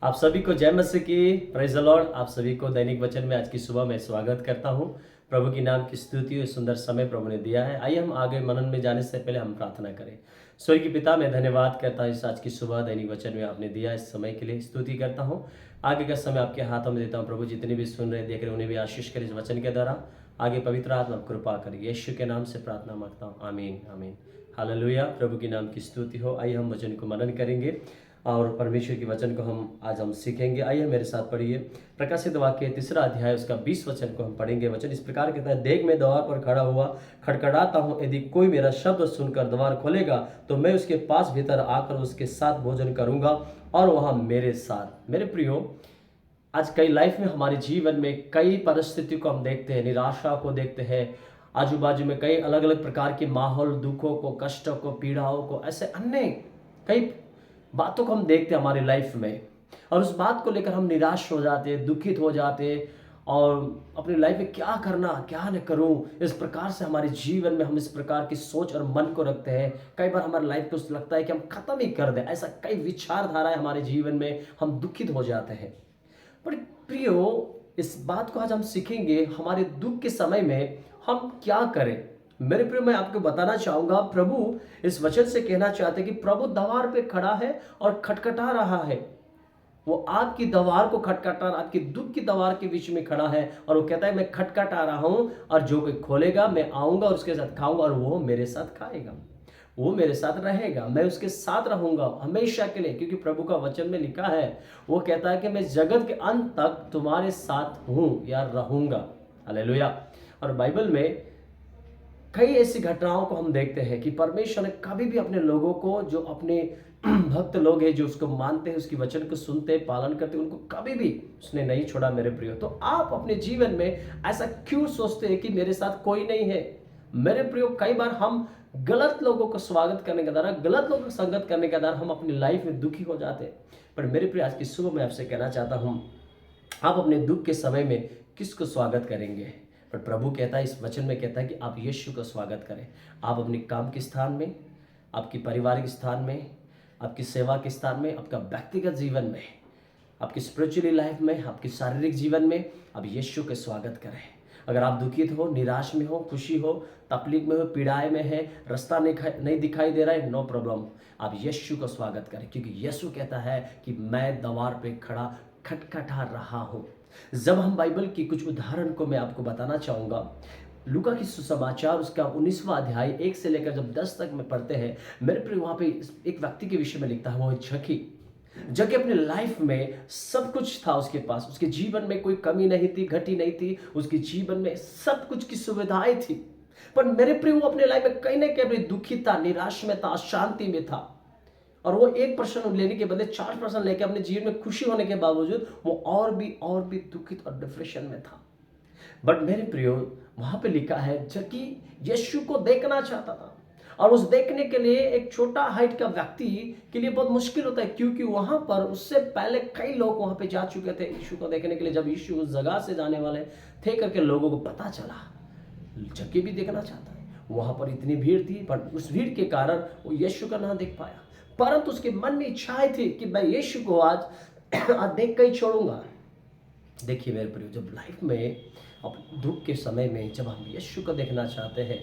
आप सभी को जय मसीह की, प्रेज द लॉर्ड। आप सभी को दैनिक वचन में आज की सुबह में स्वागत करता हूं। प्रभु की नाम की स्तुति और सुंदर समय प्रभु ने दिया है। आइए हम आगे मनन में जाने से पहले हम प्रार्थना करें। स्वर्गीय पिता, मैं धन्यवाद करता हूं इस आज की सुबह दैनिक वचन में आपने दिया इस समय के लिए स्तुति करता हूं। आगे का समय आपके हाथों में देता हूं प्रभु। जितने भी सुन रहे देख रहे उन्हें भी आशीष करें इस वचन के द्वारा। आगे पवित्र आत्मा कृपा करें, यीशु के नाम से प्रार्थना मांगता हूँ, आमीन आमीन। हालेलुया। प्रभु की नाम की स्तुति हो। आइए हम वचन को मनन करेंगे और परमेश्वर के वचन को हम सीखेंगे। आइए मेरे साथ पढ़िए प्रकाशित वाक्य 3 अध्याय उसका 20 वचन को हम पढ़ेंगे। वचन इस प्रकार कहता है, देख मैं द्वार पर खड़ा हुआ खड़खड़ाता हूँ, यदि कोई मेरा शब्द सुनकर द्वार खोलेगा तो मैं उसके पास भीतर आकर उसके साथ भोजन करूंगा और वह मेरे साथ। मेरे प्रियो, आज कई लाइफ में हमारे जीवन में कई परिस्थितियों को हम देखते हैं, निराशा को देखते हैं, आजू बाजू में कई अलग अलग प्रकार के माहौल, दुखों को, कष्टों को, पीड़ाओं को, ऐसे अन्य कई बातों को हम देखते हैं हमारी लाइफ में। और उस बात को लेकर हम निराश हो जाते हैं, दुखित हो जाते हैं और अपनी लाइफ में क्या करना, क्या न करूं, इस प्रकार से हमारे जीवन में हम इस प्रकार की सोच और मन को रखते हैं। कई बार हमारी लाइफ को लगता है कि हम खत्म ही कर दें। ऐसा कई विचारधाराएं हमारे जीवन में, हम दुखित हो जाते हैं। पर प्रियो, इस बात को आज हम सीखेंगे, हमारे दुख के समय में हम क्या करें। मेरे प्रियो, मैं आपको बताना चाहूंगा, प्रभु इस वचन से कहना चाहते हैं कि प्रभु द्वार पे खड़ा है और खटखटा रहा है। वो आपकी द्वार को खटखटा, आपकी दुख की द्वार के बीच में खड़ा है और वो कहता है मैं खटखटा रहा हूं और जो कोई खोलेगा मैं आऊंगा और उसके साथ खाऊंगा और वो मेरे साथ खाएगा, वो मेरे साथ रहेगा, मैं उसके साथ रहूंगा हमेशा के लिए। क्योंकि प्रभु का वचन में लिखा है, वो कहता है कि मैं जगत के अंत तक तुम्हारे साथ हूं या रहूंगा। हालेलुया। और बाइबल में कई ऐसी घटनाओं को हम देखते हैं कि परमेश्वर ने कभी भी अपने लोगों को, जो अपने भक्त लोग हैं, जो उसको मानते हैं, उसकी वचन को सुनते पालन करते, उनको कभी भी उसने नहीं छोड़ा। मेरे प्रियो, तो आप अपने जीवन में ऐसा क्यों सोचते हैं कि मेरे साथ कोई नहीं है? मेरे प्रियो, कई बार हम गलत लोगों को स्वागत करने के द्वारा, गलत लोगों को संगत करने के द्वारा हम अपनी लाइफ में दुखी हो जाते हैं। पर मेरे प्रियो, आज की सुबह मैं आपसे कहना चाहता हूं, आप अपने दुख के समय में किसको स्वागत करेंगे? पर प्रभु कहता है, इस वचन में कहता है कि आप यीशु का स्वागत करें। आप अपने काम के स्थान में, आपकी पारिवारिक स्थान में, आपकी सेवा के स्थान में, आपका व्यक्तिगत जीवन में, आपकी स्पिरिचुअली लाइफ में, आपके शारीरिक जीवन में आप यीशु का स्वागत करें। अगर आप दुखित हो, निराश में हो, खुशी हो, तकलीफ में हो, पीड़ाए में है, रास्ता नहीं दिखाई दे रहा है, नो प्रॉब्लम, आप यीशु का स्वागत करें। क्योंकि यीशु कहता है कि मैं द्वार पे खड़ा खटखटा रहा हूँ। जब हम बाइबल की कुछ उदाहरण को मैं आपको बताना चाहूँगा, लूका की सुसमाचार उसका 19वां अध्याय 1 से लेकर जब 10 तक में पढ़ते हैं, मेरे प्रिय, वहाँ पे एक व्यक्ति के विषय में लिखता है, वो है जक्की। जक्की अपने लाइफ में सब कुछ था उसके पास, उसके जीवन में कोई कमी नहीं थी, घटी नहीं थी, उसके जीवन में सब कुछ की सुविधाएं थी। पर मेरे प्रिय, वो अपने लाइफ में कहीं ना कहीं दुखी था, निराश में था, अशांति में था। और वो 1% लेने के बदले 4% लेके अपने जीवन में खुशी होने के बावजूद वो और भी दुखित और डिप्रेशन में था। बट मेरे प्रियो, वहां पे लिखा है, जबकि यीशु को देखना चाहता था। और उस देखने के लिए एक छोटा हाइट का व्यक्ति के लिए बहुत मुश्किल होता है, क्योंकि वहां पर उससे पहले कई लोग वहां पे जा चुके थे यीशु को देखने के लिए। जब यीशु उस जगह से जाने वाले थे करके लोगों को पता चला, जबकि भी देखना चाहता है। वहां पर इतनी भीड़ थी, पर उस भीड़ के कारण वो यीशु का ना देख पाया। परंतु उसके मन में इच्छाएं थी कि मैं यीशु को आज देख कर ही छोड़ूंगा। देखिए मेरे प्रिय, जब लाइफ में अपने दुख के समय में जब हम यीशु को देखना चाहते हैं,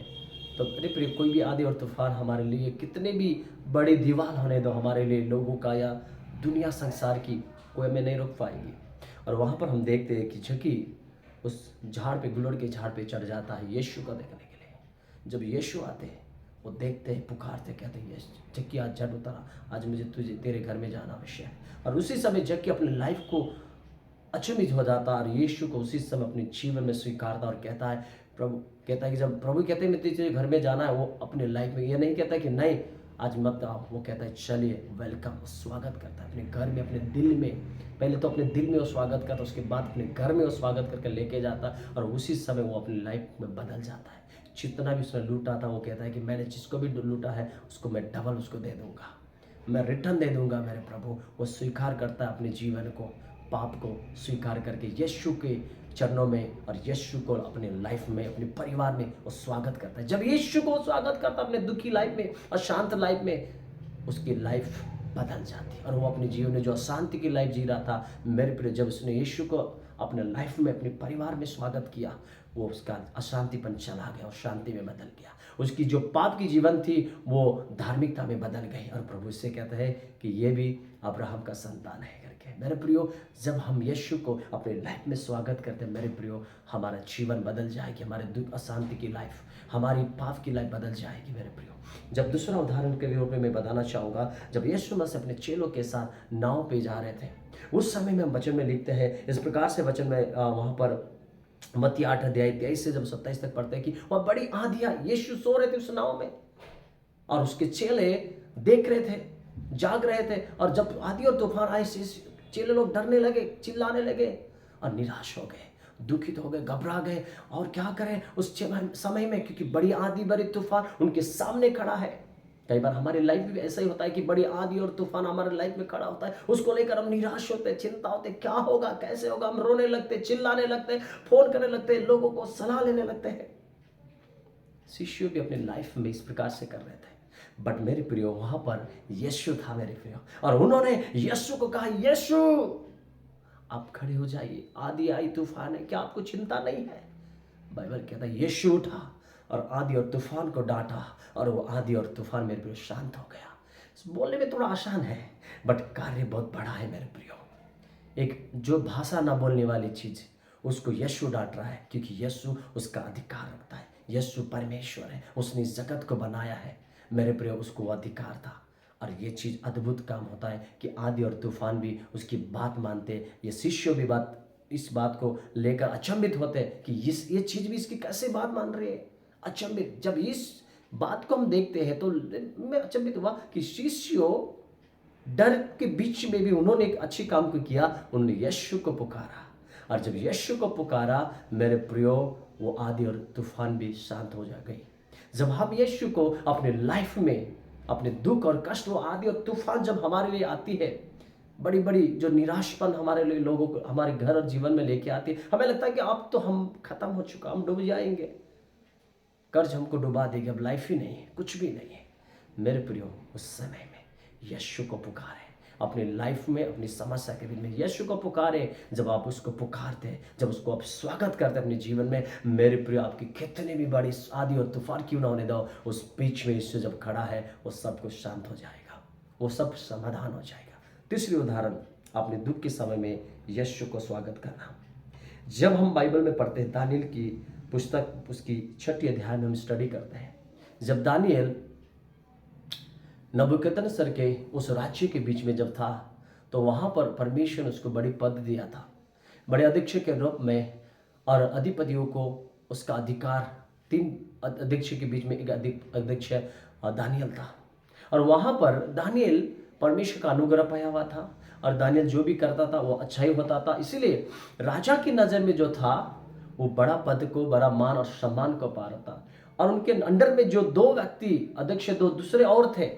तो मेरे प्रिय, कोई भी आंधी और तूफान हमारे लिए कितने भी बड़ी दीवार होने दो, हमारे लिए लोगों का या दुनिया संसार की, कोई हमें नहीं रोक पाएगी। और वहाँ पर हम देखते हैं कि जक्की उस झाड़ पे, गुलड़ के झाड़ पे चढ़ जाता है यीशु को देखने के लिए। जब यीशु आते हैं, वो देखते हैं, पुकारते, कहते हैं, जक्की आज झट उतरा, आज मुझे तेरे घर में जाना आवश्यक है। और उसी समय जक्की अपनी लाइफ को अचंभित हो जाता और यीशु को उसी समय अपने जीवन में स्वीकारता और कहता है, प्रभु कहता है कि जब प्रभु कहते हैं तुझे घर में जाना है, वो अपने लाइफ में ये नहीं कहता कि नहीं आज मत आओ, वो कहता है चलिए, वेलकम, स्वागत करता है अपने घर में, अपने दिल में। पहले तो अपने दिल में वो स्वागत करता, उसके बाद अपने घर में वो स्वागत करके लेके जाता और उसी समय वो अपनी लाइफ में बदल जाता है। जितना भी उसने लूटा था, वो कहता है कि मैंने जिसको भी लूटा है उसको मैं डबल उसको दे दूंगा, मैं रिटर्न दे दूंगा मेरे प्रभु। वो स्वीकार करता है अपने जीवन को, पाप को स्वीकार करके यीशु के चरणों में, और यीशु को अपने लाइफ में, अपने परिवार में वो स्वागत करता है। जब यीशु को स्वागत करता है अपने दुखी लाइफ में और शांत लाइफ में, उसकी लाइफ बदल जाती। और वो अपने जीवन में जो अशांति की लाइफ जी रहा था, मेरे प्रिय, जब उसने यीशु को अपने लाइफ में, अपने परिवार में स्वागत किया, वो उसका अशांतिपन चला गया और शांति में बदल गया। उसकी जो पाप की जीवन थी वो धार्मिकता में बदल गई। और प्रभु इससे कहता है कि ये भी अब्राहम का संतान है करके। मेरे प्रियो, जब हम यीशु को अपने लाइफ में स्वागत करते हैं, मेरे प्रियो, हमारा जीवन बदल जाएगी, हमारे दुख अशांति की लाइफ, हमारी पाप की लाइफ बदल जाएगी मेरे प्रियो। जब दूसरा उदाहरण के रूप में मैं बताना चाहूँगा, जब यीशु मसीह अपने चेलों के साथ नाव पे जा रहे थे, उस समय में हम वचन में लिखते हैं इस प्रकार से, वचन में वहाँ पर मत्ती 8 अध्याय 23 से जब 27 तक पढ़ते हैं कि वह बड़ी आंधी आई, यीशु सो रहे थे उस नाव में और उसके चेले देख रहे थे, जाग रहे थे। और जब आंधी और तूफान आए, चेले लोग डरने लगे, चिल्लाने लगे और निराश हो गए, दुखित हो गए, घबरा गए। और क्या करें उस समय में, क्योंकि बड़ी आंधी बड़ी तूफान उनके सामने खड़ा है। कई बार हमारी लाइफ में भी ऐसा ही होता है कि बड़ी आंधी और तूफान हमारे लाइफ में खड़ा होता है, उसको लेकर हम निराश होते, चिंता होते, क्या होगा, कैसे होगा, हम रोने लगते, चिल्लाने लगते, फोन करने लगते, लोगों को सलाह लेने लगते हैं। शिष्य भी अपने लाइफ में इस प्रकार से कर रहे थे। बट मेरे प्रियो, वहां पर यीशु था मेरे प्रियो, और उन्होंने यीशु को कहा, यीशु आप खड़े हो जाइए, आंधी आई तूफान है, क्या आपको चिंता नहीं है? बाइबल कहता है यीशु उठा और आंधी और तूफान को डांटा, और वो आंधी और तूफान मेरे प्रियो शांत हो गया। बोलने में थोड़ा आसान है, बट कार्य बहुत बड़ा है मेरे प्रियो। एक जो भाषा ना बोलने वाली चीज, उसको यीशु डांट रहा है, क्योंकि यीशु उसका अधिकार रखता है। यीशु परमेश्वर है, उसने इस जगत को बनाया है मेरे प्रियो, उसको वो अधिकार था। और ये चीज अद्भुत काम होता है कि आंधी और तूफान भी उसकी बात मानते। ये शिष्य भी इस बात को लेकर अचंभित होते कि ये चीज भी इसकी कैसे बात मान रही है, अचंभित। जब इस बात को हम देखते हैं तो मैं अचंभित हुआ कि शिष्यों डर के बीच में भी उन्होंने एक अच्छी काम को किया, उन्होंने यीशु को पुकारा। और जब यीशु को पुकारा मेरे प्रियो, वो आंधी और तूफान भी शांत हो जा गई। जब हम यीशु को अपने लाइफ में, अपने दुख और कष्ट, वो आंधी और तूफान जब हमारे लिए आती है, बड़ी बड़ी जो निराशपन हमारे लिए लोगों को हमारे घर और जीवन में लेके आती है, हमें लगता है कि अब तो हम खत्म हो चुका, हम डूब जाएंगे, कर्ज हमको डुबा देगा, अब लाइफ ही नहीं है, कुछ भी नहीं है। मेरे प्रियो, उस समय में यीशु को पुकारे, अपनी लाइफ में, अपनी समस्या के बीच में यीशु को पुकारे। जब आप उसको पुकारते, जब उसको आप स्वागत करते अपने जीवन में, मेरे प्रियो, आपकी कितनी भी बड़ी आंधी और तूफान क्यों ना होने दो, उस बीच में यीशु जब खड़ा है, वो सब कुछ शांत हो जाएगा, वो सब समाधान हो जाएगा। तीसरी उदाहरण, अपने दुख के समय में यीशु को स्वागत करना। जब हम बाइबल में पढ़ते हैं, दानियेल की पुस्तक, उसकी 6ठी अध्याय में हम स्टडी करते हैं, जब दानियेल नबूकदनेस्सर के उस राज्य के बीच में जब था, तो वहाँ पर परमेश्वर ने उसको बड़ी पद दिया था, बड़े अध्यक्ष के रूप में, और अधिपतियों को उसका अधिकार, 3 अध्यक्ष के बीच में एक अध्यक्ष दानियेल था। और वहाँ पर दानियेल परमेश्वर का अनुग्रह पाया हुआ था, और दानियेल जो भी करता था वो अच्छा ही होता था। इसीलिए राजा की नज़र में जो था, वो बड़ा पद को, बड़ा मान और सम्मान को पा रहा था। और उनके अंडर में जो 2 व्यक्ति अध्यक्ष, 2 दूसरे और थे,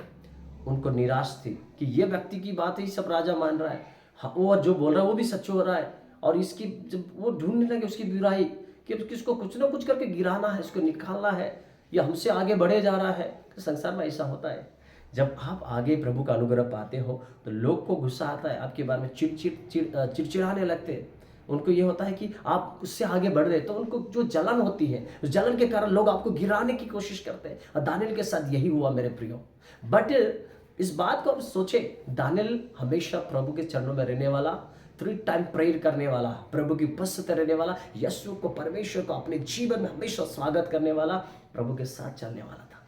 उनको निराश थी कि ये व्यक्ति की बात ही सब राजा मान रहा है, हाँ, वो जो बोल रहा है वो भी सच हो रहा है। और इसकी जब वो ढूंढने लगे उसकी बुराई कि किसको कुछ ना कुछ करके गिराना है, इसको निकालना है, या हमसे आगे बढ़े जा रहा है। तो संसार में ऐसा होता है, जब आप आगे प्रभु का अनुग्रह पाते हो तो लोग को गुस्सा आता है, आपके बारे में चिड़चिड़ाने लगते हैं। उनको ये होता है कि आप उससे आगे बढ़ रहे, तो उनको जो जलन होती है, उस जलन के कारण लोग आपको गिराने की कोशिश करते हैं। और दानियेल के साथ यही हुआ मेरे प्रियो। बट इस बात को आप सोचे, दानियेल हमेशा प्रभु के चरणों में रहने वाला, 3 टाइम प्रेयर करने वाला, प्रभु की उपस्थिति रहने वाला, यीशु को, परमेश्वर को अपने जीवन में हमेशा स्वागत करने वाला, प्रभु के साथ चलने वाला था।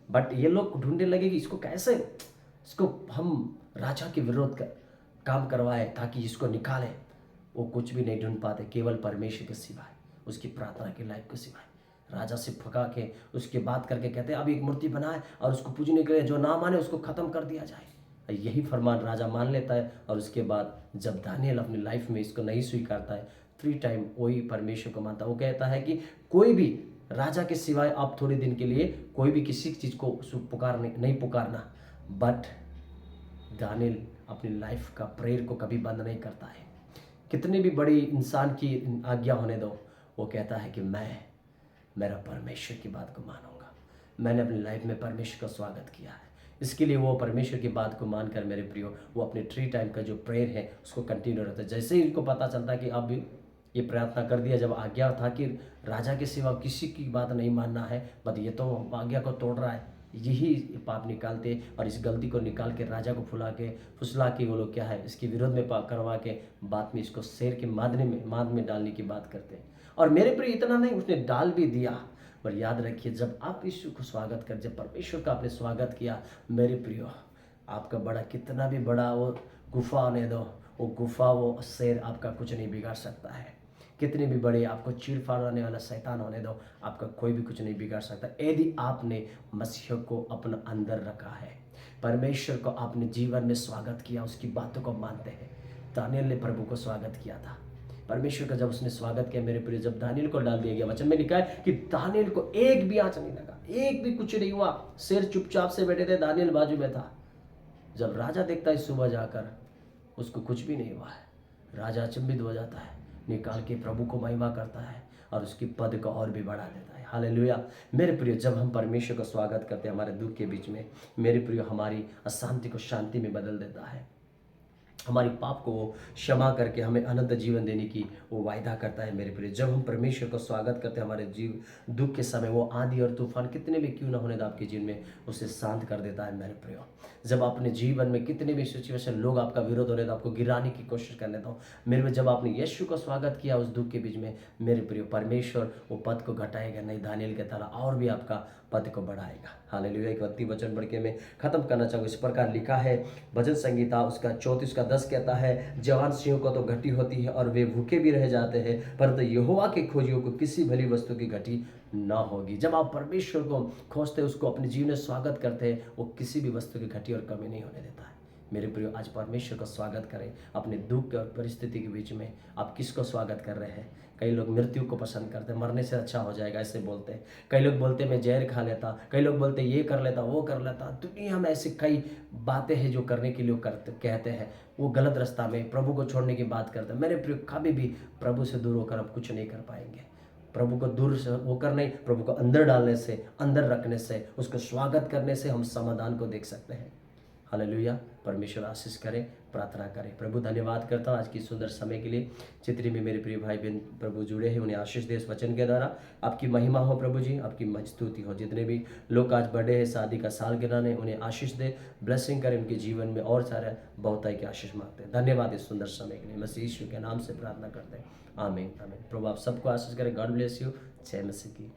बट ये लोग ढूंढने लगे कि इसको कैसे, इसको हम राजा के विरोध कर काम करवाए ताकि इसको निकाले। वो कुछ भी नहीं ढूंढ पाते, केवल परमेश्वर के सिवाय, उसकी प्रार्थना की लाइफ के सिवाय। राजा से फका के उसके बात करके कहते हैं अब एक मूर्ति बनाए और उसको पूजने के लिए जो ना माने उसको खत्म कर दिया जाए। यही फरमान राजा मान लेता है। और उसके बाद जब दानियेल अपनी लाइफ में इसको नहीं स्वीकारता है, 3 टाइम वही परमेश्वर को मानता है। वो कहता है कि कोई भी राजा के सिवाय आप थोड़े दिन के लिए कोई भी किसी चीज़ को नहीं पुकारना। बट दानियेल अपनी लाइफ का प्रेयर को कभी बंद नहीं करता है। कितने भी बड़ी इंसान की आज्ञा होने दो, वो कहता है कि मैं मेरा परमेश्वर की बात को मानूंगा। मैंने अपनी लाइफ में परमेश्वर का स्वागत किया है, इसके लिए वो परमेश्वर की बात को मानकर मेरे प्रियो वो अपने ट्री टाइम का जो प्रेयर है उसको कंटिन्यू रहता है। जैसे ही उनको पता चलता कि अब ये प्रार्थना कर दिया, जब आज्ञा था कि राजा के सिवा किसी की बात नहीं मानना है, बट ये तो आज्ञा को तोड़ रहा है, यही पाप निकालते और इस गलती को निकाल के राजा को फुसला के वो लोग क्या है इसके विरोध में पाप करवा के बाद में इसको शेर के माद में डालने की बात करते हैं। और मेरे प्रिय इतना नहीं, उसने डाल भी दिया। पर याद रखिए, जब आप यीशु को स्वागत कर, जब परमेश्वर का आपने स्वागत किया मेरे प्रियो, आपका बड़ा कितना भी बड़ा वो गुफा होने दो, वो गुफा वो शेर आपका कुछ नहीं बिगाड़ सकता है। कितने भी बड़े आपको चीर फाड़ने वाला शैतान होने दो, आपका कोई भी कुछ नहीं बिगाड़ सकता, यदि आपने मसीह को अपना अंदर रखा है, परमेश्वर को आपने जीवन में स्वागत किया, उसकी बातों को मानते हैं। दानियल ने प्रभु को स्वागत किया था, परमेश्वर का जब उसने स्वागत किया मेरे प्रिय, जब दानियल को डाल दिया गया, वचन में लिखा है कि दानियल को एक भी आंच नहीं लगा, एक भी कुछ नहीं हुआ, शेर चुपचाप से बैठे थे, दानियल बाजू में था। जब राजा देखता है सुबह जाकर उसको कुछ भी नहीं हुआ है, राजा अचंभित हो जाता है, निकाल के प्रभु को महिमा करता है और उसकी पद को और भी बढ़ा देता है। हालेलुया। मेरे प्रिय, जब हम परमेश्वर का स्वागत करते हैं हमारे दुख के बीच में, मेरे प्रिय हमारी अशांति को शांति में बदल देता है, हमारी पाप को वो क्षमा करके हमें अनंत जीवन देने की वो वायदा करता है। मेरे प्रिय, जब हम परमेश्वर का स्वागत करते हैं हमारे दुख के समय, वो आंधी और तूफान कितने भी क्यों ना होने दो आपके जीवन में, उसे शांत कर देता है। मेरे प्रिय, जब अपने जीवन में कितने भी सिचुएशन लोग आपका विरोध होने दो, आपको गिराने की कोशिश करने दो, मेरे प्रिय, जब आपने यीशु को स्वागत किया उस दुख के बीच में, मेरे प्रिय, परमेश्वर वो पद को घटाएगा नहीं, दानियल के तरह और भी आपका पद को बढ़ाएगा। हालेलुया। एक अंतिम वचन पढ़ के मैं खत्म करना चाहूँगा। इस प्रकार लिखा है भजन संगीता उसका 34 का 10 कहता है, जवान सिंहों को तो घटी होती है और वे भूखे भी रह जाते हैं, परंतु यहोवा के खोजियों को किसी भली वस्तु की घटी ना होगी। जब आप परमेश्वर को खोजते, उसको अपने जीवन में स्वागत करते हैं, वो किसी भी वस्तु की घटी और कमी नहीं होने देता है। मेरे प्रियो, आज परमेश्वर का स्वागत करें अपने दुख और परिस्थिति के बीच में। आप किसको स्वागत कर रहे हैं? कई लोग मृत्यु को पसंद करते हैं, मरने से अच्छा हो जाएगा ऐसे बोलते हैं। कई लोग बोलते हैं मैं जहर खा लेता, कई लोग बोलते हैं ये कर लेता वो कर लेता। दुनिया में ऐसी कई बातें हैं जो करने के लिए कहते हैं, वो गलत रास्ता में प्रभु को छोड़ने की बात करते हैं। मेरे प्रियो, कभी भी प्रभु से दूर होकर आप कुछ नहीं कर पाएंगे। प्रभु को दूर से होकर नहीं, प्रभु को अंदर डालने से, अंदर रखने से, उसको स्वागत करने से हम समाधान को देख सकते हैं। हालेलुया। परमेश्वर आशीष करें, प्रार्थना करें। प्रभु धन्यवाद करता हूँ आज की सुंदर समय के लिए। चित्री में मेरे प्रिय भाई बहन प्रभु जुड़े हैं, उन्हें आशीष दे इस वचन के द्वारा। आपकी महिमा हो प्रभु जी, आपकी स्तुति हो। जितने भी लोग आज बर्थडे है, शादी का साल गिराने, उन्हें आशीष दे, ब्लेसिंग करें उनके जीवन में, और सारे बहुताई की आशीष मांगते हैं। धन्यवाद इस सुंदर समय के लिए, मसीह यीशु के नाम से प्रार्थना करते हैं, आमीन आमीन। प्रभु आप सबको आशीष करें। God bless you. जय मसीह की।